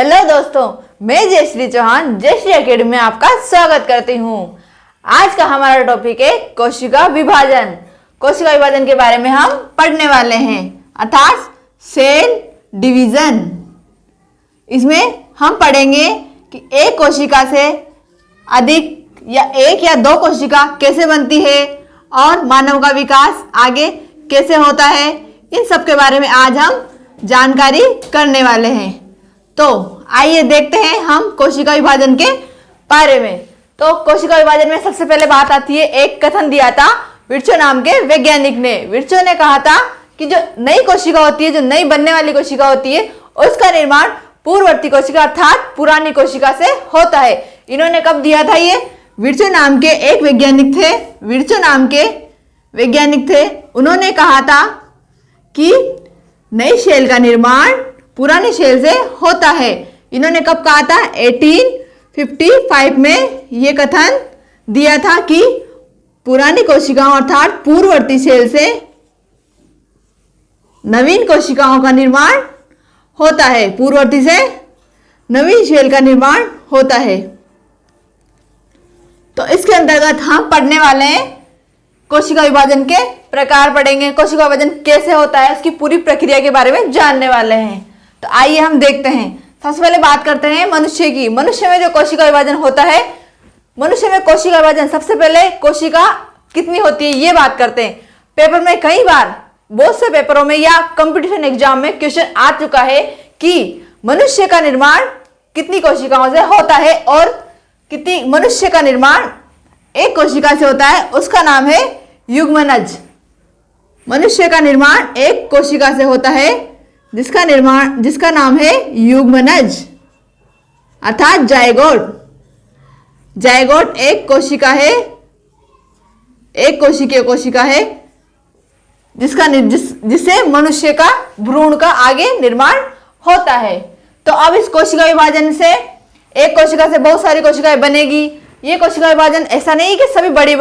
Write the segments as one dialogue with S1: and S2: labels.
S1: Hello दोस्तों, मैं Jayashree Chauhan Jayashree academy में आपका स्वागत करती हूँ। आज का हमारा टॉपिक है कोशिका विभाजन। कोशिका विभाजन के बारे में हम पढ़ने वाले हैं, अर्थात सेल डिवीजन। इसमें हम पढ़ेंगे कि एक कोशिका से अधिक या एक या दो कोशिका कैसे बनती है और मानव का विकास आगे कैसे होता है। इन सब के बारे में आज हम जानकारी करने वाले हैं। तो आइए देखते हैं हम कोशिका विभाजन के बारे में। तो कोशिका विभाजन में सबसे पहले बात आती है, एक कथन दिया था विर्चो नाम के वैज्ञानिक ने। विर्चो ने कहा था कि जो नई कोशिका होती है, जो नई बनने वाली कोशिका होती है, उसका निर्माण पूर्ववर्ती कोशिका अर्थात पुरानी कोशिका से होता है। इन्होंने कब दिया था ये? विर्चो नाम के एक वैज्ञानिक थे, विर्चो नाम के वैज्ञानिक थे। उन्होंने कहा था कि नई सेल का निर्माण पुरानी सेल से होता है। इन्होंने कब कहा था? 1855 में ये कथन दिया था कि पुरानी कोशिकाओं अर्थात पूर्ववर्ती सेल से नवीन कोशिकाओं का निर्माण होता है, पूर्ववर्ती से नवीन सेल का निर्माण होता है। तो इसके अंतर्गत हम पढ़ने वाले हैं कोशिका विभाजन के प्रकार पढ़ेंगे, कोशिका विभाजन कैसे होता है, उसकी पूरी प्रक्रिया के बारे में जानने वाले हैं। तो आइए हम देखते हैं। सबसे पहले बात करते हैं मनुष्य की। मनुष्य में जो कोशिका विभाजन होता है, मनुष्य में कोशिका विभाजन सबसे पहले कोशिका कितनी होती है ये बात करते हैं। पेपर में कई बार बहुत से पेपरों में या कंपटीशन एग्जाम में क्वेश्चन आ चुका है कि मनुष्य का निर्माण कितनी कोशिकाओं से होता है और कितनी मनुष्य का निर्माण एक कोशिका से होता है, उसका नाम है युग्मनज। मनुष्य का निर्माण एक कोशिका से होता है जिसका नाम है युग्मनज अर्थात जायगोट। जायगोट एक कोशिका है, एक कोशिकीय कोशिका है जिससे मनुष्य का भ्रूण का आगे निर्माण होता है। तो अब इस कोशिका विभाजन से एक कोशिका से बहुत सारी कोशिकाएं बनेगी। ये कोशिका विभाजन ऐसा नहीं कि सभी बड़े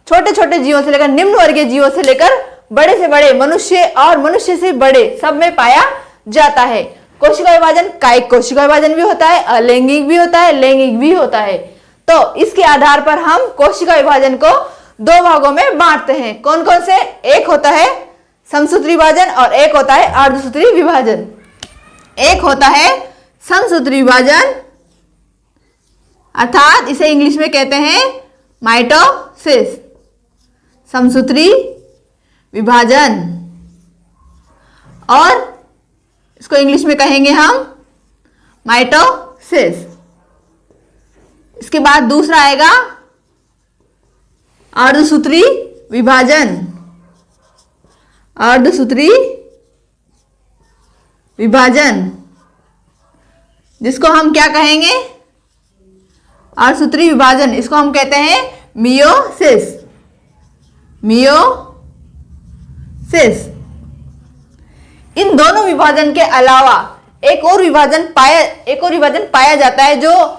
S1: छोटे छोटे जीवों से लेकर निम्न वर्गीय जीवों से लेकर बड़े से बड़े मनुष्य और मनुष्य से बड़े सब में पाया जाता है। कोशिका विभाजन कायिक कोशिका विभाजन भी होता है, अलैंगिक भी होता है, लैंगिक भी होता है। तो इसके आधार पर हम कोशिका विभाजन को दो भागों में बांटते हैं। कौन कौन से? एक होता है समसूत्री विभाजन और एक होता है अर्धसूत्री विभाजन। एक होता है समसूत्री विभाजन अर्थात इसे इंग्लिश में कहते हैं माइटोसिस, समसूत्री विभाजन, और इसको इंग्लिश में कहेंगे हम माइटोसिस। इसके बाद दूसरा आएगा अर्धसूत्री विभाजन। अर्धसूत्री विभाजन जिसको हम क्या कहेंगे? अर्धसूत्री विभाजन, इसको हम कहते हैं मियोसिस। मियोसिस। इन दोनों विभाजन के अलावा एक और विभाजन पाया जाता है जो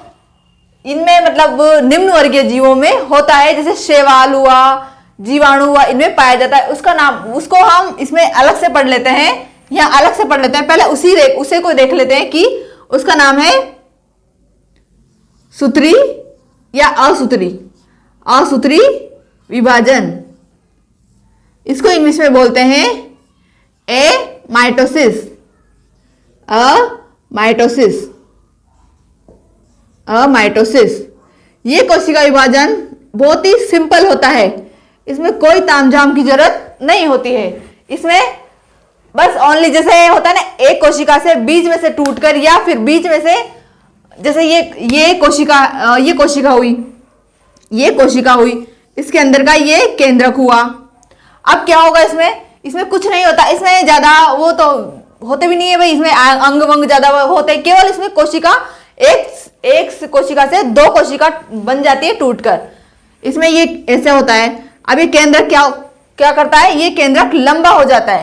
S1: इनमें मतलब निम्न वर्गीय जीवों में होता है, जैसे शैवाल हुआ, जीवाणु हुआ, इनमें पाया जाता है। उसको हम इसमें अलग से पढ़ लेते हैं, यहाँ अलग से पढ़ लेते हैं। पहले उसे को देख लेते हैं कि उसका नाम है सूत्री या असूत्री विभाजन। इसको इंग्लिश में बोलते हैं माइटोसिस। माइटोसिस। ये कोशिका विभाजन बहुत ही सिंपल होता है, इसमें कोई तामझाम की जरूरत नहीं होती है। इसमें बस ओनली जैसे होता है ना, एक कोशिका से बीच में से टूटकर या फिर बीच में से जैसे ये कोशिका हुई, इसके अंदर का ये केंद्रक हुआ। अब क्या होगा इसमें कुछ नहीं होता, इसमें ज्यादा वो तो होते भी नहीं है भाई, इसमें अंग वंग ज्यादा होते हैं। केवल इसमें कोशिका एक कोशिका से दो कोशिका बन जाती है टूटकर। इसमें ये ऐसे होता है। अब ये केंद्रक क्या करता है? ये केंद्रक लंबा हो जाता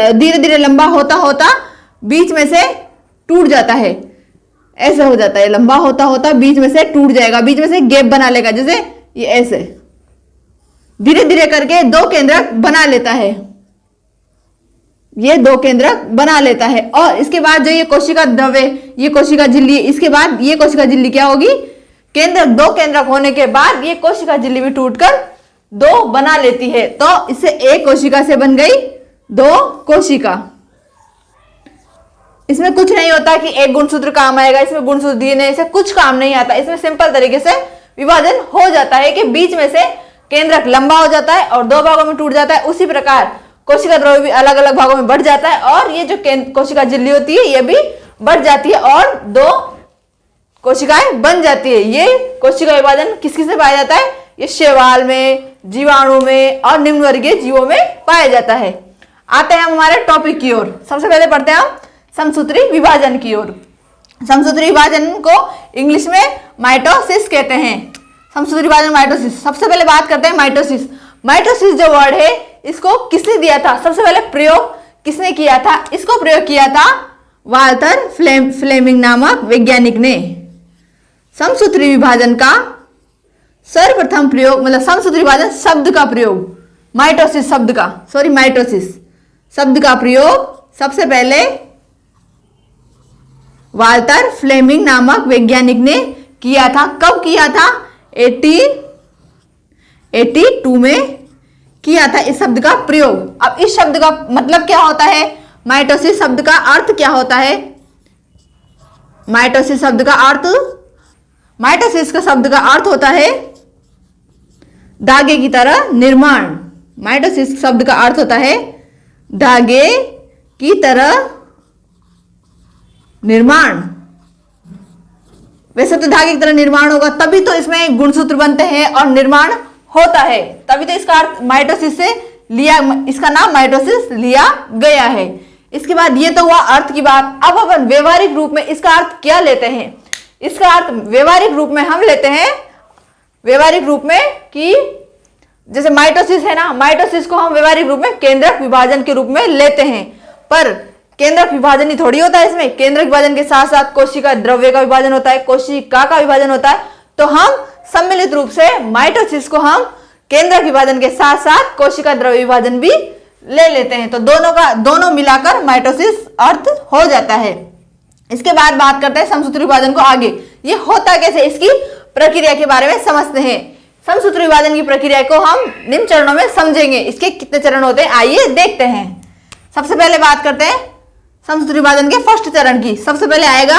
S1: है, धीरे धीरे लंबा होता होता बीच में से टूट जाता है। ऐसे हो जाता है, लंबा होता होता बीच में से टूट जाएगा, बीच में से गैप बना लेगा, जैसे ये ऐसे धीरे धीरे करके दो केंद्रक बना लेता है। ये दो केंद्रक बना लेता है। और इसके बाद जो ये कोशिका द्रव्य, ये कोशिका झिल्ली, इसके बाद ये कोशिका झिल्ली क्या होगी, केंद्रक, दो केंद्रक होने के बाद ये कोशिका झिल्ली भी टूटकर दो बना लेती है। तो इससे एक कोशिका से बन गई दो कोशिका। इसमें कुछ नहीं होता कि एक गुणसूत्र काम आएगा, इसमें गुणसूत्र डीएनए से कुछ काम नहीं आता। इसमें सिंपल तरीके से विभाजन हो जाता है कि बीच में से केंद्रक लंबा हो जाता है और दो भागों में टूट जाता है। उसी प्रकार कोशिका द्रव्य भी अलग अलग भागों में बढ़ जाता है और ये जो कोशिका झिल्ली होती है ये भी बढ़ जाती है और दो कोशिकाएं बन जाती है। ये कोशिका विभाजन किस किस से पाया जाता है, ये शैवाल में, जीवाणु में और निम्न वर्गीय जीवों में पाया जाता है। आते हैं हम हमारे टॉपिक की ओर। सबसे पहले पढ़ते हैं हम समसूत्री विभाजन की ओर। समसूत्री विभाजन को इंग्लिश में माइटोसिस कहते हैं। समसूत्री विभाजन, माइटोसिस। सबसे पहले बात करते हैं माइटोसिस। माइटोसिस जो वर्ड है इसको किसने दिया था, सबसे पहले प्रयोग किसने किया था, इसको प्रयोग किया था वाल्टर फ्लेमिंग नामक वैज्ञानिक ने। समसूत्री विभाजन का सर्वप्रथम प्रयोग, मतलब समसूत्री विभाजन शब्द का प्रयोग, माइटोसिस शब्द का, सॉरी माइटोसिस शब्द का प्रयोग सबसे पहले वाल्टर फ्लेमिंग नामक वैज्ञानिक ने किया था। कब किया था, 1882 में किया था इस शब्द का प्रयोग। अब इस शब्द का मतलब क्या होता है, माइटोसिस शब्द का अर्थ क्या होता है, माइटोसिस शब्द का अर्थ, माइटोसिस का शब्द का अर्थ होता है धागे की तरह निर्माण। माइटोसिस शब्द का अर्थ होता है धागे की तरह निर्माण। वैसे तो धागे की तरह निर्माण होगा तभी तो इसमें गुणसूत्र बनते हैं और निर्माण होता है, तभी तो इसका अर्थ माइटोसिस से लिया, इसका नाम माइटोसिस लिया गया है। इसके बाद ये तो हुआ अर्थ की बात। अब अपन व्यवहारिक रूप में इसका अर्थ क्या लेते हैं, इसका अर्थ व्यवहारिक रूप में हम लेते हैं, व्यवहारिक रूप में कि जैसे माइटोसिस है ना, माइटोसिस को हम व्यवहारिक रूप में केंद्रक विभाजन के रूप में लेते हैं। पर केंद्रक विभाजन ही थोड़ी होता है, इसमें केंद्रक विभाजन के साथ साथ कोशिका द्रव्य का विभाजन होता है, कोशिका का विभाजन होता है। तो हम सम्मिलित रूप से माइटोसिस को हम केंद्रक विभाजन के साथ साथ कोशिका द्रव्य विभाजन भी ले लेते हैं। तो दोनों मिलाकर माइटोसिस अर्थ हो जाता है। इसके बाद बात करते हैं समसूत्री विभाजन को आगे, ये होता कैसे, इसकी प्रक्रिया के बारे में समझते हैं। समसूत्री विभाजन की प्रक्रिया को हम निम्न चरणों में समझेंगे। इसके कितने चरण होते हैं आइए देखते हैं। सबसे पहले बात करते हैं समसूत्री विभाजन के फर्स्ट चरण की। सबसे पहले आएगा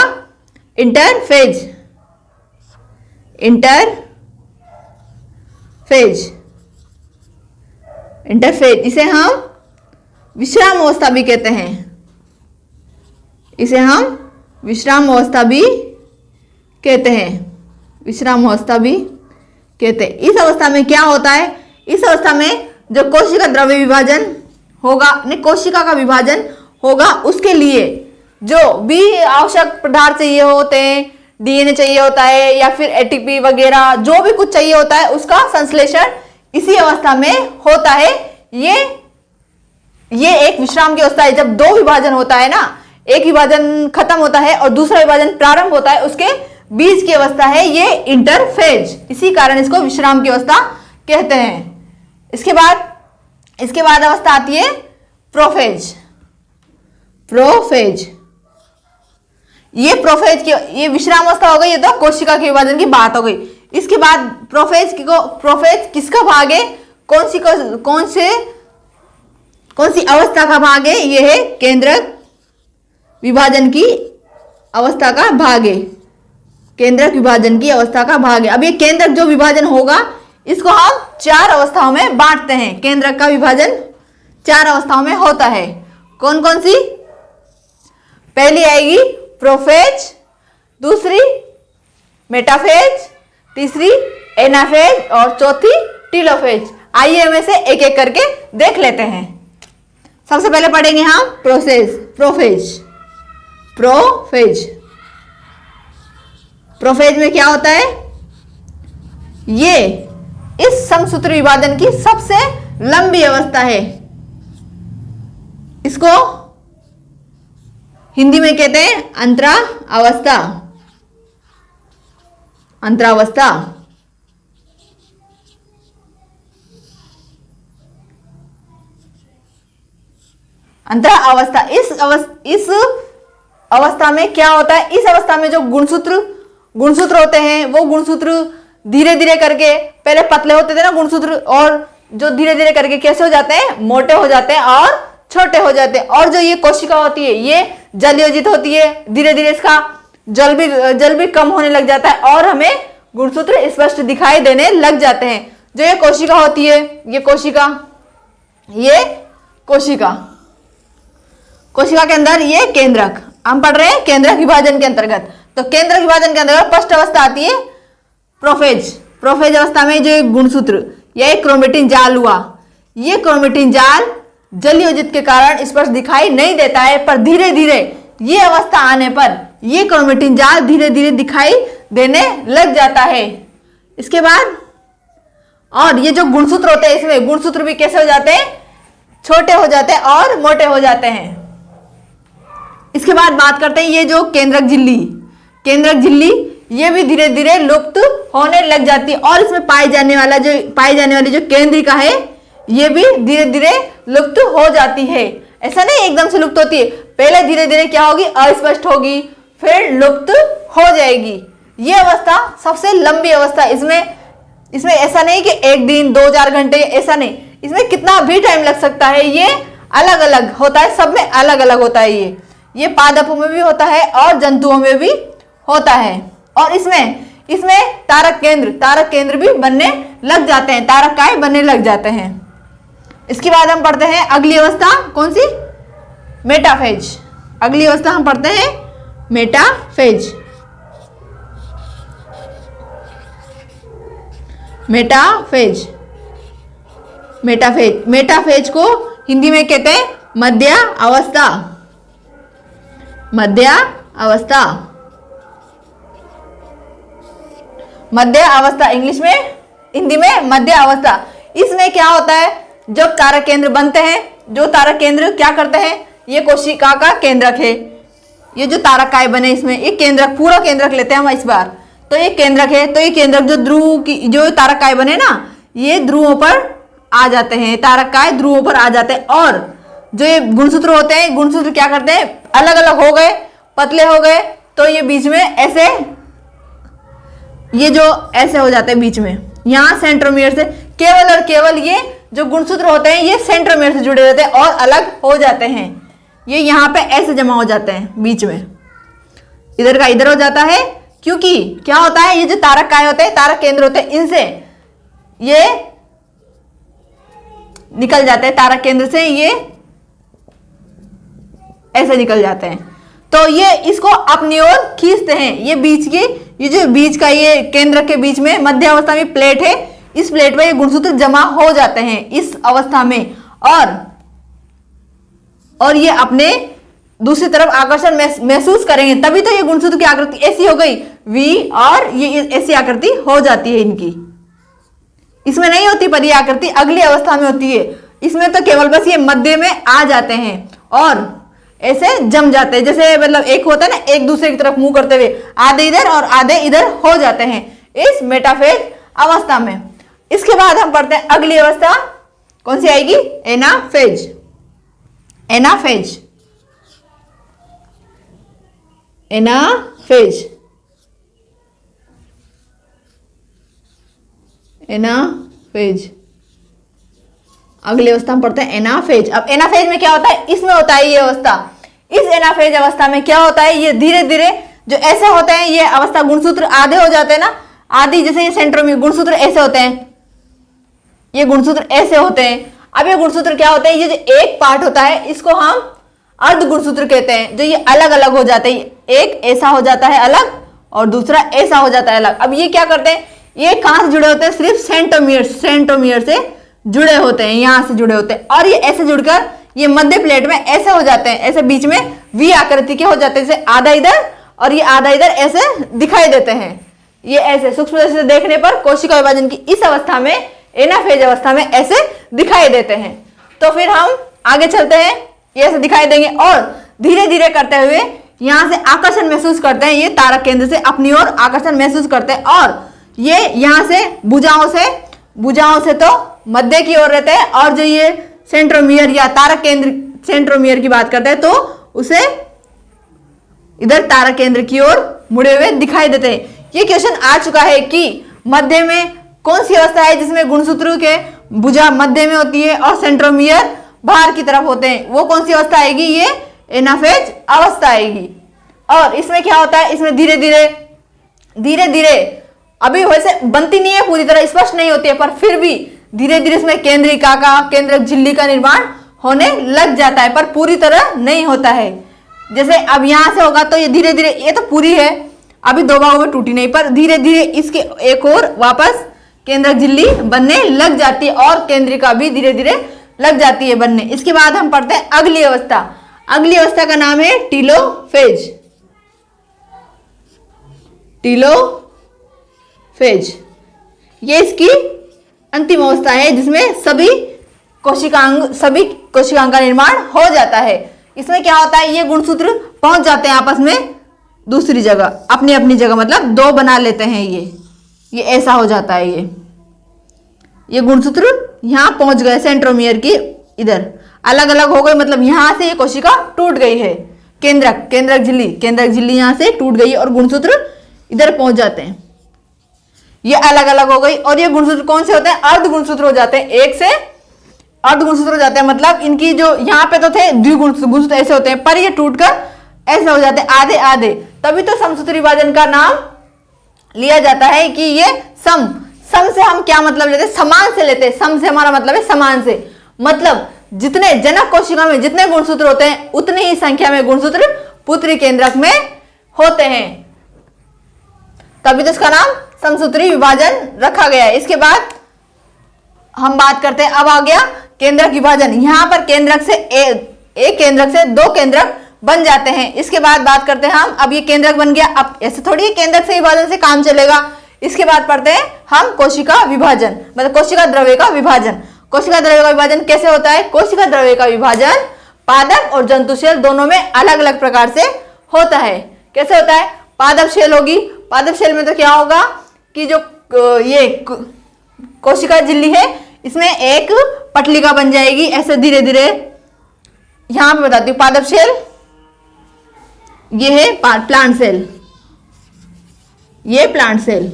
S1: इंटरफेज, इंटरफेज, इसे हम विश्राम अवस्था भी कहते हैं, इसे हम विश्राम अवस्था भी कहते हैं, विश्राम अवस्था भी कहते हैं। इस अवस्था में क्या होता है, इस अवस्था में जो कोशिका द्रव्य विभाजन होगा, कोशिका का विभाजन होगा, उसके लिए जो भी आवश्यक पदार्थ चाहिए होते हैं, डीएनए चाहिए होता है या फिर एटीपी वगैरह जो भी कुछ चाहिए होता है, उसका संश्लेषण इसी अवस्था में होता है। ये एक विश्राम की अवस्था है। जब दो विभाजन होता है ना, एक विभाजन खत्म होता है और दूसरा विभाजन प्रारंभ होता है, उसके बीच की अवस्था है ये इंटरफेज, इसी कारण इसको विश्राम की अवस्था कहते हैं। इसके बाद अवस्था आती है प्रोफेज। ये विश्राम अवस्था हो गई, ये तो कोशिका के विभाजन की बात हो गई। इसके बाद प्रोफेज किसका भाग है, कौन सी अवस्था का भाग है, ये है केंद्रक विभाजन की अवस्था का भाग है, केंद्रक विभाजन की अवस्था का भाग है। अब ये केंद्रक जो विभाजन होगा इसको हम चार अवस्थाओं में बांटते हैं। केंद्रक का विभाजन चार अवस्थाओं में होता है। कौन कौन सी, पहली आएगी प्रोफेज, दूसरी मेटाफेज, तीसरी एनाफेज और चौथी टीलोफेज। आइए हम इसे एक एक करके देख लेते हैं। सबसे पहले पढ़ेंगे हम प्रोफेज में क्या होता है, ये इस समसूत्री विभाजन की सबसे लंबी अवस्था है। इसको हिंदी में कहते हैं अंतरावस्था। अंतरा अवस्था। इस अवस्था में क्या होता है, इस अवस्था में जो गुणसूत्र होते हैं वो गुणसूत्र धीरे धीरे करके, पहले पतले होते थे ना गुणसूत्र, और जो धीरे धीरे करके कैसे हो जाते हैं, मोटे हो जाते हैं और छोटे हो जाते हैं। और जो ये कोशिका होती है ये जलयोजित होती है, धीरे धीरे इसका जल भी कम होने लग जाता है और हमें गुणसूत्र स्पष्ट दिखाई देने लग जाते हैं। जो ये कोशिका होती है, ये कोशिका के अंदर ये केंद्रक, हम पढ़ रहे हैं केंद्रक विभाजन के अंतर्गत। तो केंद्रक विभाजन के अंतर्गत फर्स्ट अवस्था आती है प्रोफेज अवस्था में जो गुणसूत्र या एक क्रोमेटिन जाल हुआ, ये क्रोमेटिन जाल जलयोजित के कारण स्पष्ट दिखाई नहीं देता है, पर धीरे धीरे ये अवस्था आने पर ये क्रोमेटिन जाल धीरे धीरे दिखाई देने लग जाता है। इसके बाद और ये जो गुणसूत्र होते हैं, इसमें गुणसूत्र भी कैसे हो जाते हैं, छोटे हो जाते हैं और मोटे हो जाते हैं। इसके बाद बात करते हैं ये जो केंद्रक झिल्ली ये भी धीरे धीरे लुप्त होने लग जाती है, और इसमें पाई जाने वाली जो केंद्रिका है ये भी धीरे धीरे लुप्त हो जाती है। ऐसा नहीं एकदम से लुप्त होती है, पहले धीरे धीरे क्या होगी, अस्पष्ट होगी, फिर लुप्त हो जाएगी। ये अवस्था सबसे लंबी अवस्था। इसमें ऐसा नहीं कि एक दिन 2-4 घंटे, ऐसा नहीं, इसमें कितना भी टाइम लग सकता है। ये अलग अलग होता है, सब में अलग अलग होता है। ये पादपों में भी होता है और जंतुओं में भी होता है। और इसमें तारक केंद्र भी बनने लग जाते हैं, तारकाएं बनने लग जाते हैं। इसके बाद हम पढ़ते हैं अगली अवस्था, कौन सी, मेटाफेज। अगली अवस्था हम पढ़ते हैं मेटाफेज। मेटाफेज को हिंदी में कहते हैं मध्य अवस्था, इंग्लिश में, हिंदी में मध्य अवस्था। इसमें क्या होता है, जब तारक केंद्र बनते हैं, जो तारक केंद्र क्या करते हैं, ये कोशिका का केंद्रक है, ये जो तारकाएं बने इसमें एक केंद्रक, पूरा केंद्रक लेते हैं हम इस बार। तो ये केंद्रक है, तो ये केंद्रक जो ध्रुव की जो तारकाएं बने ना, ये ध्रुवों पर आ जाते हैं, तारकाएं ध्रुवों पर आ जाते हैं। और जो ये गुणसूत्र होते हैं, गुणसूत्र क्या करते हैं, अलग अलग हो गए, पतले हो गए, तो ये बीच में ऐसे, ये जो ऐसे हो जाते हैं बीच में, यहाँ सेंट्रोमियर से केवल और केवल ये जो गुणसूत्र होते हैं ये सेंट्रोमियर से जुड़े रहते हैं और अलग हो जाते हैं। ये यहाँ पे ऐसे जमा हो जाते हैं बीच में, इधर का इधर हो जाता है, क्योंकि क्या होता है, ये जो तारकाएं होते हैं, तारक केंद्र होते हैं, इनसे ये निकल जाते हैं, तारक केंद्र से ये ऐसे निकल जाते हैं। तो ये इसको अपनी ओर खींचते हैं। ये जो बीच का ये केंद्र के बीच में मध्य अवस्था में प्लेट है, इस प्लेट में ये गुणसूत्र जमा हो जाते हैं इस अवस्था में, और ये अपने दूसरी तरफ आकर्षण महसूस करेंगे, तभी तो ये गुणसूत्र की आकृति ऐसी हो गई वी, और ये ऐसी आकृति हो जाती है इनकी। इसमें नहीं होती पर ये आकृति अगली अवस्था में होती है। इसमें तो केवल बस ये मध्य में आ जाते हैं और ऐसे जम जाते हैं, जैसे मतलब एक होता है ना, एक दूसरे की तरफ मुंह करते हुए, आधे इधर और आधे इधर हो जाते हैं इस मेटाफेज अवस्था में। इसके बाद हम पढ़ते हैं अगली अवस्था, कौन सी आएगी, एनाफेज। अगली अवस्था हम पढ़ते हैं एनाफेज। अब एनाफेज में क्या होता है, इसमें होता है ये अवस्था। इस एनाफेज अवस्था में क्या होता है, ये धीरे धीरे जो ऐसे होते हैं, ये अवस्था गुणसूत्र आधे हो जाते हैं ना, आधी, जैसे ये सेंटर में गुणसूत्र ऐसे होते हैं, ये गुणसूत्र ऐसे होते हैं। अब ये गुणसूत्र क्या होते हैं, ये जो एक पार्ट होता है इसको हम अर्ध गुणसूत्र कहते हैं, जो ये अलग अलग हो जाते हैं, एक ऐसा हो जाता है अलग और दूसरा ऐसा हो जाता है अलग। अब ये क्या करते हैं, ये कहां से जुड़े होते हैं, सिर्फ सेंट्रोमियर से जुड़े होते हैं, यहां से जुड़े होते हैं, और ये ऐसे जुड़कर ये मध्य प्लेट में ऐसे हो जाते हैं, ऐसे बीच में वी आकृति के हो जाते हैं, जैसे आधा इधर और ये आधा इधर ऐसे दिखाई देते हैं। ये ऐसे सूक्ष्म दृष्टि से देखने पर कोशिका विभाजन की इस अवस्था में, एनाफेज अवस्था में ऐसे दिखाई देते हैं। तो फिर हम आगे चलते हैं, ये ऐसे दिखाई देंगे और धीरे धीरे करते हुए यहां से आकर्षण महसूस करते हैं, ये तारक केंद्र से अपनी ओर आकर्षण महसूस करते हैं, और ये यहां से भुजाओं से तो मध्य की ओर रहते हैं, और जो ये सेंट्रोमियर या तारक केंद्र सेंट्रोमियर की बात करते हैं तो उसे इधर तारा केंद्र की ओर मुड़े हुए दिखाई देते हैं। ये क्वेश्चन आ चुका है कि मध्य में कौन सी अवस्था है जिसमें गुणसूत्र के भुजा मध्य में होती है और सेंट्रोमियर बाहर की तरफ होते हैं, वो कौन सी अवस्था आएगी? ये एनाफेज अवस्था आएगी। और इसमें क्या होता है, इसमें धीरे धीरे अभी वैसे बनती नहीं है, पूरी तरह स्पष्ट नहीं होती है, पर फिर भी धीरे धीरे इसमें केंद्रिका का, केंद्रक झिल्ली का निर्माण होने लग जाता है, पर पूरी तरह नहीं होता है। जैसे अब यहां से होगा तो ये धीरे धीरे, ये तो पूरी है, अभी दो भागों में टूटी नहीं, पर धीरे धीरे इसके एक और वापस केंद्रक झिल्ली बनने लग जाती है और केंद्रिका भी धीरे धीरे लग जाती है बनने। इसके बाद हम पढ़ते हैं अगली अवस्था। अगली अवस्था का नाम है टीलोफेज। टीलोफेज ये इसकी अंतिम अवस्था है जिसमें सभी कोशिकांग का निर्माण हो जाता है। इसमें क्या होता है, ये गुणसूत्र पहुंच जाते हैं आपस में दूसरी जगह, अपनी अपनी जगह, मतलब दो बना लेते हैं। ये ऐसा हो जाता है। ये गुणसूत्र यहां पहुंच गए सेंट्रोमियर की, इधर अलग अलग हो गए, मतलब यहां से ये कोशिका टूट गई है। केंद्रक झिल्ली यहां से टूट गई और गुणसूत्र इधर पहुंच जाते हैं। ये अलग अलग हो गई और ये गुणसूत्र कौन से होते हैं? अर्ध गुणसूत्र हो जाते हैं। एक से अर्ध गुणसूत्र हो जाते हैं, मतलब इनकी जो यहाँ पे तो थे द्विगुणसूत्र ऐसे होते हैं, पर ये टूटकर ऐसे हो जाते हैं आधे आधे। तभी तो समसूत्र विभाजन का नाम लिया जाता है कि ये सम से हम क्या मतलब लेते हैं? समान से लेते हैं। सम से हमारा मतलब है समान से, मतलब जितने जनक कोशिका में जितने गुणसूत्र होते हैं उतनी ही संख्या में गुणसूत्र पुत्री केंद्रक में होते हैं, तभी तो इसका नाम समसूत्री विभाजन रखा गया है। इसके बाद हम बात करते हैं, अब आ गया केंद्रक विभाजन। यहां पर केंद्रक से एक केंद्रक से दो केंद्रक बन जाते हैं। इसके बाद बात करते हैं हम, अब ये केंद्रक बन गया, अब ऐसे थोड़ी केंद्रक से विभाजन से काम चलेगा। इसके बाद पढ़ते हैं हम कोशिका विभाजन, मतलब कोशिका द्रव्य का विभाजन। कोशिका द्रव्य का विभाजन कैसे होता है? कोशिका द्रव्य का विभाजन पादप और जंतुशैल दोनों में अलग अलग प्रकार से होता है। कैसे होता है? पादप शैल होगी, पादप शैल में तो क्या होगा कि जो ये कोशिका झिल्ली है इसमें एक पटलिका बन जाएगी, ऐसे धीरे धीरे। यहां पे बताती हूँ, पादप शैल ये है प्लांट सेल, ये प्लांट सेल।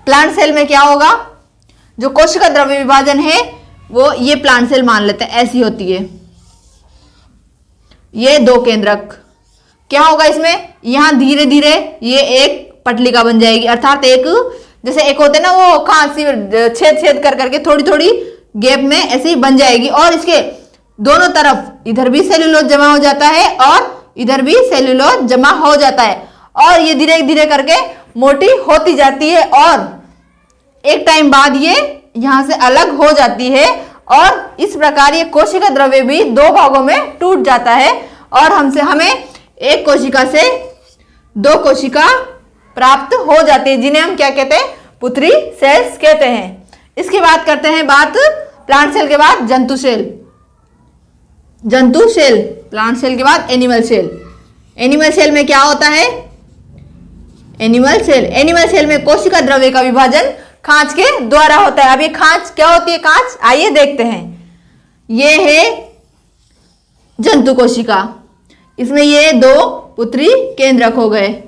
S1: प्लांट सेल में क्या होगा, जो कोशिका द्रव्य विभाजन है वो ये प्लांट सेल मान लेते हैं, ऐसी होती है। ये दो केंद्रक, क्या होगा इसमें, यहां धीरे धीरे ये एक पटलिका बन जाएगी, अर्थात एक जैसे एक होते ना वो खांसी छेद कर करके थोड़ी थोड़ी गैप में ऐसे ही बन जाएगी, और इसके दोनों तरफ इधर भी सेल्यूलोज जमा हो जाता है और इधर भी सेल्यूलोज जमा हो जाता है, और ये धीरे धीरे करके मोटी होती जाती है और एक टाइम बाद ये यहां से अलग हो जाती है। और इस प्रकार ये कोशिका द्रव्य भी दो भागों में टूट जाता है और हमें एक कोशिका से दो कोशिका प्राप्त हो जाती है, जिन्हें हम क्या कहते हैं? पुत्री सेल्स कहते हैं। इसके बाद करते हैं बात प्लांट सेल के बाद जंतु सेल। प्लांट सेल के बाद एनिमल सेल। एनिमल सेल में क्या होता है? एनिमल सेल में कोशिका द्रव्य का विभाजन खांच के द्वारा होता है। अब ये खांच क्या होती है? खांच आइए देखते हैं। ये है जंतु कोशिका, इसमें ये दो पुत्री केंद्रक हो गए।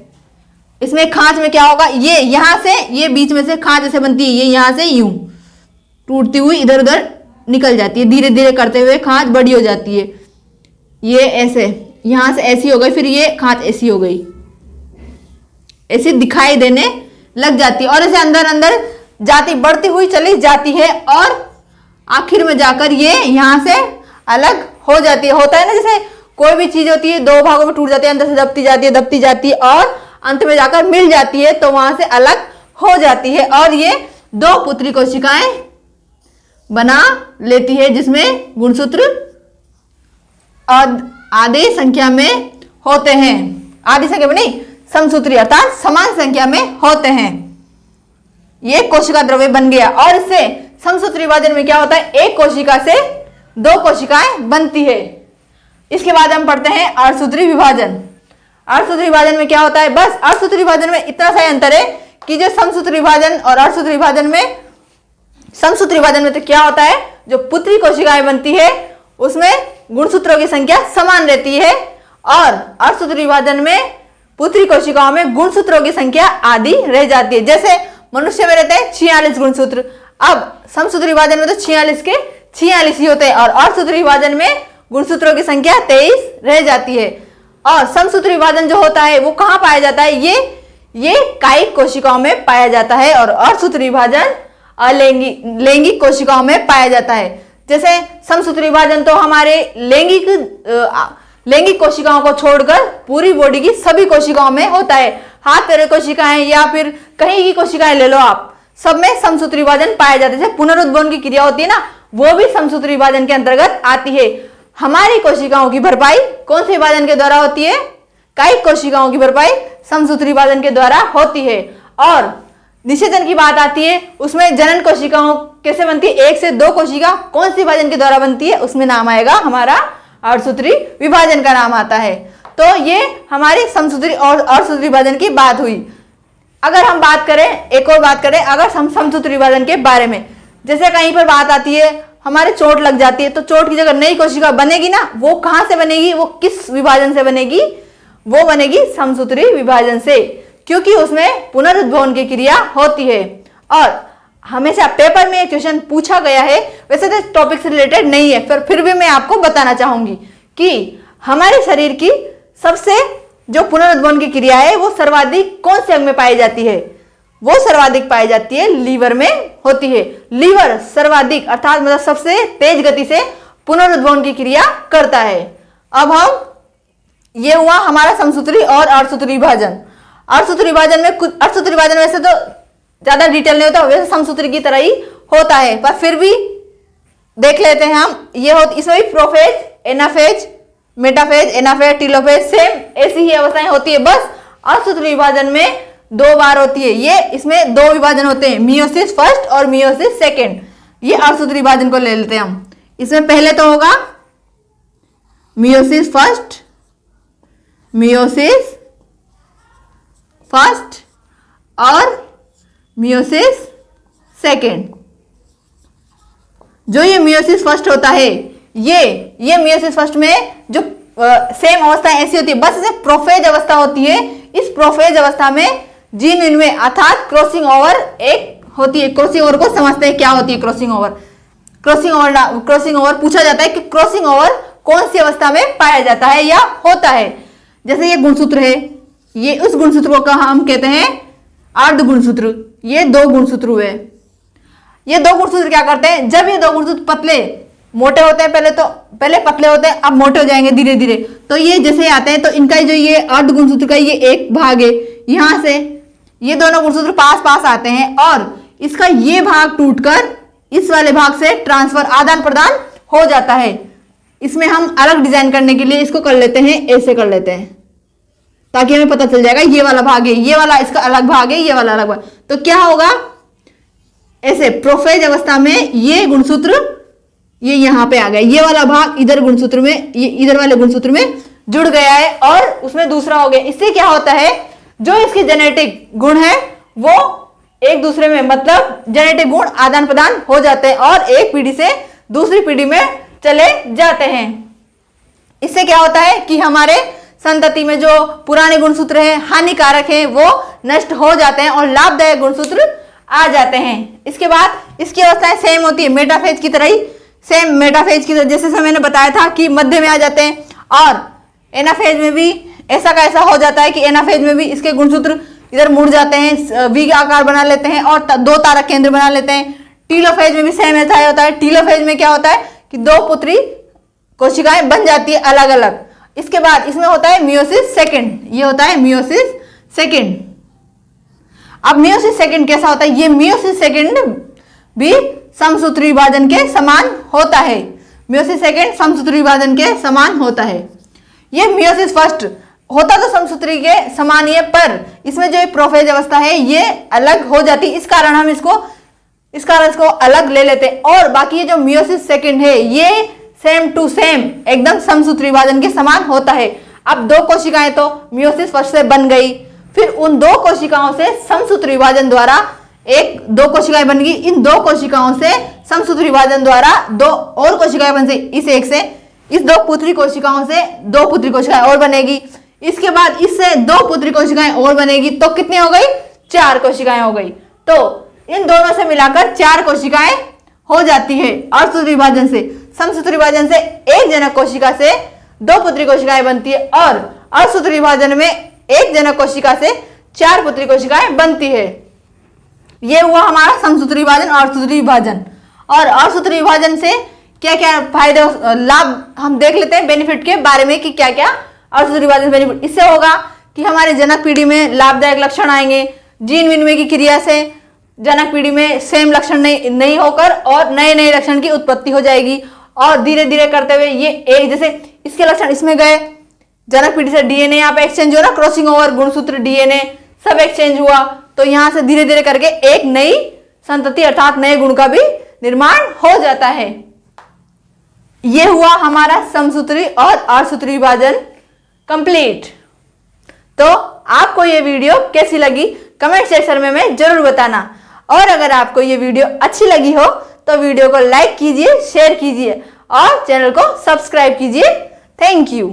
S1: इसमें खांच में क्या होगा, ये यहां से ये बीच में से खांच ऐसे बनती है, ये यहां से यूं टूटती हुई इधर उधर निकल जाती है, धीरे धीरे करते हुए खांच बड़ी हो जाती है। ये ऐसे यहां से ऐसी हो गई, फिर ये खांच ऐसी हो गई, ऐसी दिखाई देने लग जाती है और ऐसे अंदर अंदर जाती बढ़ती हुई चली जाती है और आखिर में जाकर ये यहां से अलग हो जाती है। होता है ना, जैसे कोई भी चीज होती है दो भागों में टूट जाती है, अंदर से दबती जाती है और अंत में जाकर मिल जाती है, तो वहां से अलग हो जाती है और ये दो पुत्री कोशिकाएं बना लेती है, जिसमें गुणसूत्र आधी संख्या में होते हैं। आधी संख्या में नहीं, समसूत्री अर्थात समान संख्या में होते हैं। ये कोशिका द्रव्य बन गया और इससे समसूत्री विभाजन में क्या होता है? एक कोशिका से दो कोशिकाएं बनती है। इसके बाद हम पढ़ते हैं अर्धसूत्री विभाजन। अर्धसूत्री विभाजन में क्या होता है? बस अर्धसूत्री विभाजन में इतना सा अंतर है कि जो समसूत्री विभाजन और अर्धसूत्री विभाजन में, समसूत्री विभाजन में तो क्या होता है, जो पुत्री कोशिकाएं बनती है उसमें गुणसूत्रों की संख्या समान रहती है और अर्धसूत्री विभाजन में पुत्री कोशिकाओं में गुणसूत्रों की संख्या आधी रह जाती है। जैसे मनुष्य में रहते हैं 46 गुणसूत्र, अब समसूत्री विभाजन में तो 46 के 46 ही होते हैं और अर्धसूत्री विभाजन में गुणसूत्रों की संख्या 23 रह जाती है। और समसूत्री विभाजन जो होता है वो कहाँ पाया जाता है? ये कायिक कोशिकाओं में पाया जाता है और अर्धसूत्री विभाजन लैंगिक कोशिकाओं में पाया जाता है। जैसे समसूत्री विभाजन तो हमारे लैंगिक कोशिकाओं को छोड़कर पूरी बॉडी की सभी कोशिकाओं में होता है। हाथ पैर कोशिकाएं या फिर कहीं की कोशिकाएं ले लो आप, सब में समसूत्री विभाजन पाया जाता है। जैसे पुनरुत्भवन की क्रिया होती है ना, वो भी समसूत्री विभाजन के अंतर्गत आती है। हमारी कोशिकाओं की भरपाई कौन से विभाजन के द्वारा होती है? कायिक कोशिकाओं की भरपाई समसूत्री विभाजन के द्वारा होती है। और निषेचन की बात आती है, उसमें जनन कोशिकाओं कैसे बनती है? 1 से 2 कोशिका कौन सी विभाजन के द्वारा बनती है? उसमें नाम आएगा हमारा अर्धसूत्री विभाजन का नाम आता है। तो ये हमारी समसूत्री और अर्धसूत्री विभाजन की बात हुई। अगर हम बात करें, एक और बात करें अगर हम समसूत्री विभाजन के बारे में, जैसे कहीं पर बात आती है हमारे चोट लग जाती है तो चोट की जगह नई कोशिका बनेगी ना, वो कहां से बनेगी? वो किस विभाजन से बनेगी? वो बनेगी समसूत्री विभाजन से, क्योंकि उसमें पुनरुद्भवन की क्रिया होती है। और हमेशा पेपर में एक क्वेश्चन पूछा गया है, वैसे तो टॉपिक से रिलेटेड नहीं है, फिर भी मैं आपको बताना चाहूंगी कि हमारे शरीर की सबसे जो पुनरुद्भवन की क्रिया है वो सर्वाधिक कौन से अंग में पाई जाती है? वो सर्वाधिक पाई जाती है लीवर में होती है। लीवर सर्वाधिक अर्थात मतलब सबसे तेज गति से पुनरुद्भवन की क्रिया करता है। अब हम ये हुआ हमारा समसूत्री और अर्धसूत्री विभाजन। अर्धसूत्री विभाजन में कुछ अर्धसूत्री विभाजन वैसे तो ज्यादा डिटेल नहीं होता, वैसे समसूत्री की तरह ही होता है, पर फिर भी देख लेते हैं हम। ये इसमें भी prophase, anaphase, metaphase, anaphase, telophase same ऐसी ही अवस्थाएं होती है, बस अर्धसूत्री विभाजन में 2 बार होती है। ये इसमें 2 विभाजन होते हैं, मियोसिस फर्स्ट और मियोसिस सेकेंड। ये अर्धसूत्री विभाजन को ले लेते हैं हम। इसमें पहले तो होगा मियोसिस फर्स्ट, मियोसिस फर्स्ट और मियोसिस सेकेंड। जो ये मियोसिस फर्स्ट होता है, ये मियोसिस फर्स्ट में जो सेम अवस्था ऐसी होती है, बस इसे प्रोफेज अवस्था होती है। इस प्रोफेज अवस्था में जीन विनिमय अर्थात क्रॉसिंग ओवर एक होती है। क्रॉसिंग ओवर को समझते हैं क्या होती है क्रॉसिंग ओवर? क्रॉसिंग ओवर पूछा जाता है कि क्रॉसिंग ओवर कौन सी अवस्था में पाया जाता है या होता है। जैसे ये गुणसूत्र है, ये उस गुणसूत्र को हम कहते हैं अर्ध गुणसूत्र। ये 2 गुणसूत्र हुए। ये 2 गुणसूत्र क्या करते हैं? जब ये 2 गुणसूत्र पतले मोटे होते हैं, पहले पतले होते हैं, अब मोटे हो जाएंगे धीरे धीरे, तो ये जैसे आते हैं तो इनका जो ये अर्ध गुणसूत्र का ये एक भाग है, यहां से ये दोनों गुणसूत्र पास पास आते हैं और इसका ये भाग टूटकर इस वाले भाग से ट्रांसफर आदान प्रदान हो जाता है। इसमें हम अलग डिजाइन करने के लिए इसको कर लेते हैं, ऐसे कर लेते हैं ताकि हमें पता चल जाएगा ये वाला भाग है, ये वाला इसका अलग भाग है, ये वाला अलग भाग। तो क्या होगा? ऐसे प्रोफेज अवस्था में ये गुणसूत्र ये यहां पे आ गया, ये वाला भाग इधर गुणसूत्र में, ये इधर वाले गुणसूत्र में जुड़ गया है और उसमें दूसरा हो गया। इससे क्या होता है? जो इसके जेनेटिक गुण है वो एक दूसरे में मतलब जेनेटिक गुण आदान प्रदान हो जाते हैं और एक पीढ़ी से दूसरी पीढ़ी में चले जाते हैं। इससे क्या होता है कि हमारे संतति में जो पुराने गुणसूत्र हैं, हानिकारक हैं, वो नष्ट हो जाते हैं और लाभदायक गुणसूत्र आ जाते हैं। इसके बाद इसकी अवस्थाएं सेम होती है मेटाफेज की तरह ही, सेम मेटाफेज की तरह जैसे मैंने बताया था कि मध्य में आ जाते हैं। और एनाफेज में भी ऐसा का ऐसा हो जाता है कि एनाफेज में भी इसके गुणसूत्र इधर मुड़ जाते हैं, वी आकार बना लेते हैं और 2 तारक केंद्र बना लेते हैं। टीलोफेज में भी सेम ऐसा ही होता है। टीलोफेज में क्या होता है कि 2 पुत्री कोशिकाएं बन जाती है अलग अलग। इसके बाद इसमें होता है मियोसिस सेकेंड, ये होता है मियोसिस सेकेंड। अब मियोसिस सेकेंड कैसा होता है? ये मियोसिस सेकेंड भी समसूत्री विभाजन के समान होता है। मियोसिस सेकेंड समसूत्री विभाजन के समान होता है। ये मियोसिस फर्स्ट होता तो समसूत्री के समान ही है, पर इसमें जो प्रोफेज अवस्था है ये अलग हो जाती है, इस कारण हम इसको अलग ले लेते हैं। और बाकी ये जो मियोसिस सेकेंड है ये सेम टू सेम एकदम समसूत्री विभाजन के समान होता है। अब 2 कोशिकाएं तो मियोसिस फर्स्ट से बन गई, फिर उन 2 कोशिकाओं से समसूत्री विभाजन द्वारा 2 कोशिकाएं बन गई। इन 2 कोशिकाओं से समसूत्र विभाजन द्वारा 2 और कोशिकाएं बन से इस एक से इस 2 पुत्री कोशिकाओं से 2 पुत्री कोशिकाएं और बनेगी। इसके बाद इससे 2 पुत्री कोशिकाएं और बनेगी, तो कितनी हो गई? 4 कोशिकाएं हो गई। तो इन दोनों से मिलाकर 4 कोशिकाएं हो जाती है अर्धसूत्र विभाजन से। समसूत्र विभाजन से एक जनक कोशिका से 2 पुत्री कोशिकाएं बनती है और अर्धसूत्र विभाजन में एक जनक कोशिका से 4 पुत्री कोशिकाएं बनती है। यह हुआ हमारा समसूत्र विभाजन और अर्धसूत्र विभाजन। और अर्धसूत्र विभाजन से क्या क्या फायदे लाभ हम देख लेते हैं बेनिफिट के बारे में कि क्या क्या अर्धसूत्र विभाजन बेनिफिट। इससे होगा कि हमारे जनक पीढ़ी में लाभदायक लक्षण आएंगे। जीन विनिमय की क्रिया से जनक पीढ़ी में सेम लक्षण नहीं होकर और नए नए लक्षण की उत्पत्ति हो जाएगी और धीरे धीरे करते हुए ये एक जैसे इसके लक्षण इसमें गए, जनक पीढ़ी से डीएनए यहाँ पे एक्सचेंज हुआ ना, क्रॉसिंग ओवर, गुणसूत्र, डीएनए सब एक्सचेंज हुआ, तो यहाँ से धीरे धीरे करके एक नई संतति अर्थात नए गुण का भी निर्माण हो जाता है। यह हुआ हमारा समसूत्री और अर्धसूत्री विभाजन कंप्लीट। तो आपको ये वीडियो कैसी लगी कमेंट सेक्शन में जरूर बताना। और अगर आपको ये वीडियो अच्छी लगी हो तो वीडियो को लाइक कीजिए, शेयर कीजिए और चैनल को सब्सक्राइब कीजिए। Thank you.